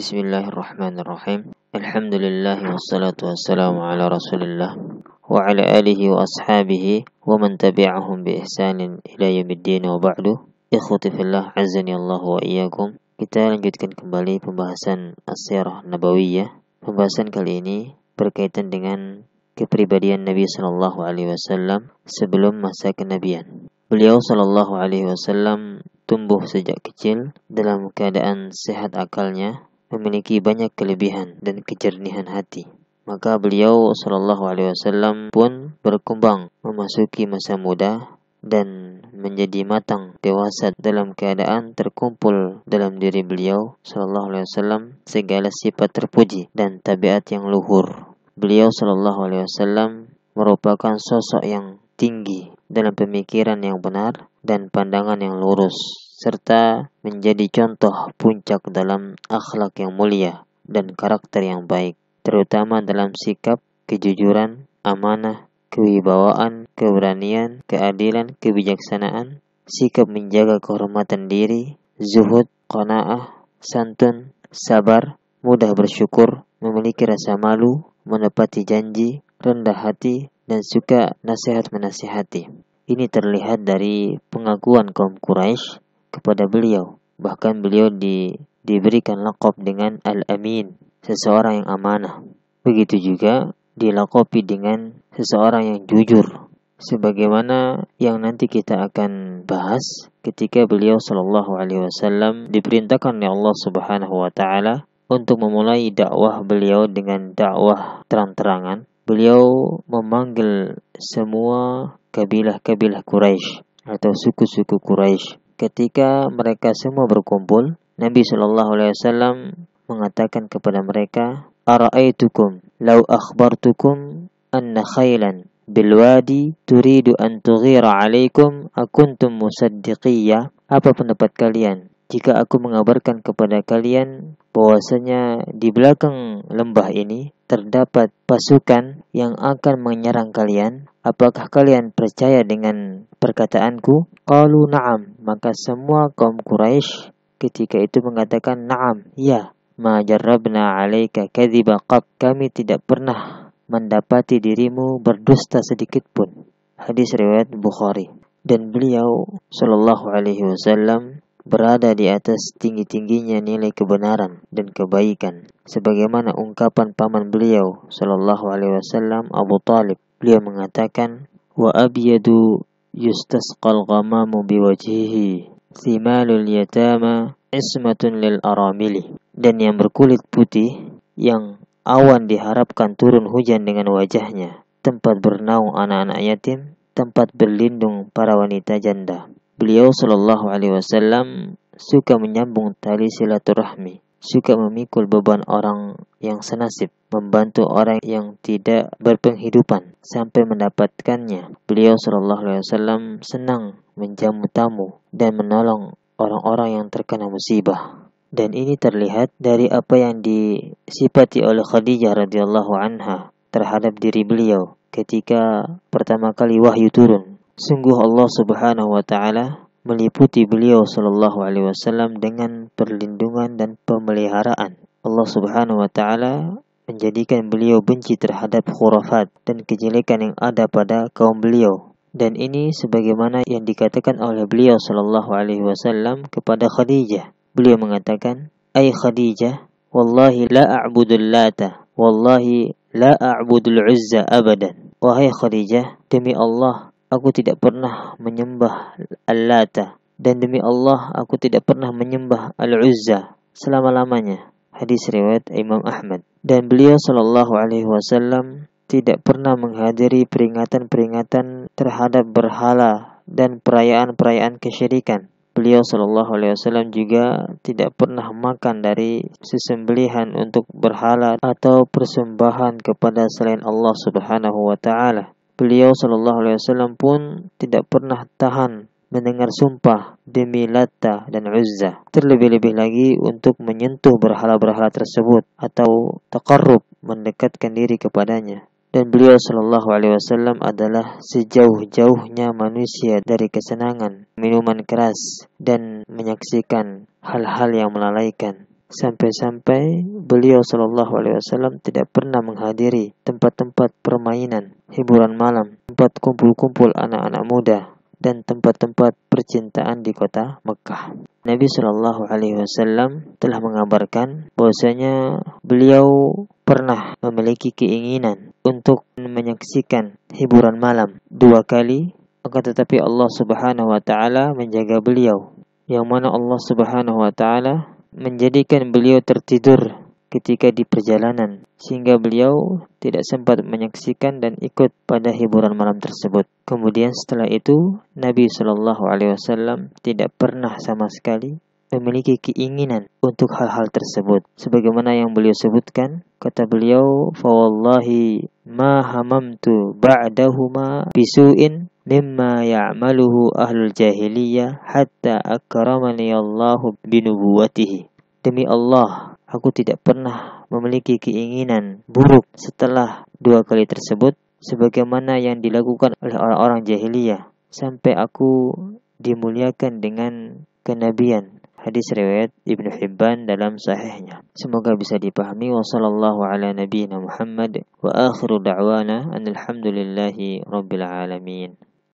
Bismillahirrahmanirrahim. Alhamdulillah wassalatu wassalamu ala Rasulillah wa ala alihi wa ashabihi wa man tabi'ahum bi ihsanin ila yaumiddin wa ba'du. Ikhwati fillah, azani Allah wa iyyakum. Kita lanjutkan kembali pembahasan as-sirah nabawiyah. Pembahasan kali ini berkaitan dengan kepribadian Nabi sallallahu alaihi wasallam sebelum masa kenabian. Beliau sallallahu alaihi wasallam tumbuh sejak kecil dalam keadaan sehat akalnya, memiliki banyak kelebihan dan kejernihan hati. Maka beliau sallallahu alaihi wasallam pun berkembang memasuki masa muda dan menjadi matang dewasa dalam keadaan terkumpul dalam diri beliau sallallahu alaihi wasallam segala sifat terpuji dan tabiat yang luhur. Beliau sallallahu alaihi wasallam merupakan sosok yang tinggi dalam pemikiran yang benar dan pandangan yang lurus, serta menjadi contoh puncak dalam akhlak yang mulia dan karakter yang baik, terutama dalam sikap, kejujuran, amanah, kewibawaan, keberanian, keadilan, kebijaksanaan, sikap menjaga kehormatan diri, zuhud, qanaah, santun, sabar, mudah bersyukur, memiliki rasa malu, menepati janji, rendah hati, dan suka nasihat menasihati. Ini terlihat dari pengakuan kaum Quraisy kepada beliau. Bahkan beliau diberikan laqab dengan Al-Amin, seseorang yang amanah. Begitu juga dilaqabi dengan seseorang yang jujur, sebagaimana yang nanti kita akan bahas ketika beliau sallallahu alaihi wasallam diperintahkan oleh Allah Subhanahu wa taala untuk memulai dakwah beliau dengan dakwah terang-terangan. Beliau memanggil semua kabilah-kabilah Quraisy atau suku-suku Quraisy. Ketika mereka semua berkumpul, Nabi sallallahu alaihi wasallam mengatakan kepada mereka, "Ara'aitukum law akhbartukum anna khailan bil wadi turidu an tughira 'alaikum akuntum musaddiqiyya?" Apa pendapat kalian jika aku mengabarkan kepada kalian bahwasanya di belakang lembah ini terdapat pasukan yang akan menyerang kalian? Apakah kalian percaya dengan perkataanku? Qalu na'am. Maka semua kaum Quraisy ketika itu mengatakan na'am, ya. Ma jarrabna 'alaika kadhiba qat. Kami tidak pernah mendapati dirimu berdusta sedikit pun. Hadis riwayat Bukhari. Dan beliau sallallahu alaihi wasallam berada di atas tinggi-tingginya nilai kebenaran dan kebaikan, sebagaimana ungkapan paman beliau sallallahu alaihi wasallam, Abu Talib. Beliau mengatakan, wa abyadu yustasqal ghamamu biwajhihi thimalul yatama ismatun lil aramili. Dan yang berkulit putih yang awan diharapkan turun hujan dengan wajahnya, tempat bernaung anak-anak yatim, tempat berlindung para wanita janda. Beliau sallallahu alaihi wasallam suka menyambung tali silaturahmi, suka memikul beban orang yang senasib, membantu orang yang tidak berpenghidupan sampai mendapatkannya. Beliau sallallahu alaihi wasallam senang menjamu tamu dan menolong orang-orang yang terkena musibah. Dan ini terlihat dari apa yang disifati oleh Khadijah radhiyallahu anha terhadap diri beliau ketika pertama kali wahyu turun. Sungguh Allah Subhanahu wa taala meliputi beliau sallallahu alaihi wasallam dengan perlindungan dan pemeliharaan. Allah Subhanahu wa taala menjadikan beliau benci terhadap khurafat dan kejelekan yang ada pada kaum beliau. Dan ini sebagaimana yang dikatakan oleh beliau sallallahu alaihi wasallam kepada Khadijah. Beliau mengatakan, "Ai Khadijah, wallahi la a'budul lata, wallahi la a'budul uzza abadan." Wahai Khadijah, demi Allah aku tidak pernah menyembah Al-Lata, dan demi Allah aku tidak pernah menyembah Al-Uzza selama-lamanya. Hadis riwayat Imam Ahmad. Dan beliau sallallahu alaihi wasallam tidak pernah menghadiri peringatan-peringatan terhadap berhala dan perayaan-perayaan kesyirikan. Beliau sallallahu alaihi wasallam juga tidak pernah makan dari sesembelihan untuk berhala atau persembahan kepada selain Allah Subhanahu wa taala. Beliau sallallahu alaihi wasallam pun tidak pernah tahan mendengar sumpah demi Latta dan Uzza, terlebih-lebih lagi untuk menyentuh berhala-berhala tersebut atau taqarrub, mendekatkan diri kepadanya. Dan beliau sallallahu alaihi wasallam adalah sejauh-jauhnya manusia dari kesenangan, minuman keras, dan menyaksikan hal-hal yang melalaikan. Sampai-sampai beliau sallallahu alaihi wasallam tidak pernah menghadiri tempat-tempat permainan, hiburan malam, tempat kumpul-kumpul anak-anak muda, dan tempat-tempat percintaan di kota Mekah. Nabi sallallahu alaihi wasallam telah mengabarkan bahwasanya beliau pernah memiliki keinginan untuk menyaksikan hiburan malam 2 kali, akan tetapi Allah Subhanahu wa taala menjaga beliau, yang mana Allah Subhanahu wa taala menjadikan beliau tertidur ketika di perjalanan, sehingga beliau tidak sempat menyaksikan dan ikut pada hiburan malam tersebut. Kemudian setelah itu Nabi Shallallahu Alaihi Wasallam tidak pernah sama sekali memiliki keinginan untuk hal-hal tersebut. Sebagaimana yang beliau sebutkan, kata beliau, "Fawallahi ma hamamtu ba'dahuma bisu'in mimma ya'maluhu ahlul jahiliyah hatta akramani Allahu binubuwatihi." Demi Allah, aku tidak pernah memiliki keinginan buruk setelah 2 kali tersebut, sebagaimana yang dilakukan oleh orang-orang jahiliyah, sampai aku dimuliakan dengan kenabian. Hadis riwayat Ibnu Hibban dalam sahihnya. Semoga bisa dipahami. Wa sallallahu ala nabiyyina Muhammad wa akhiru da'wana alhamdulillahi rabbil alamin.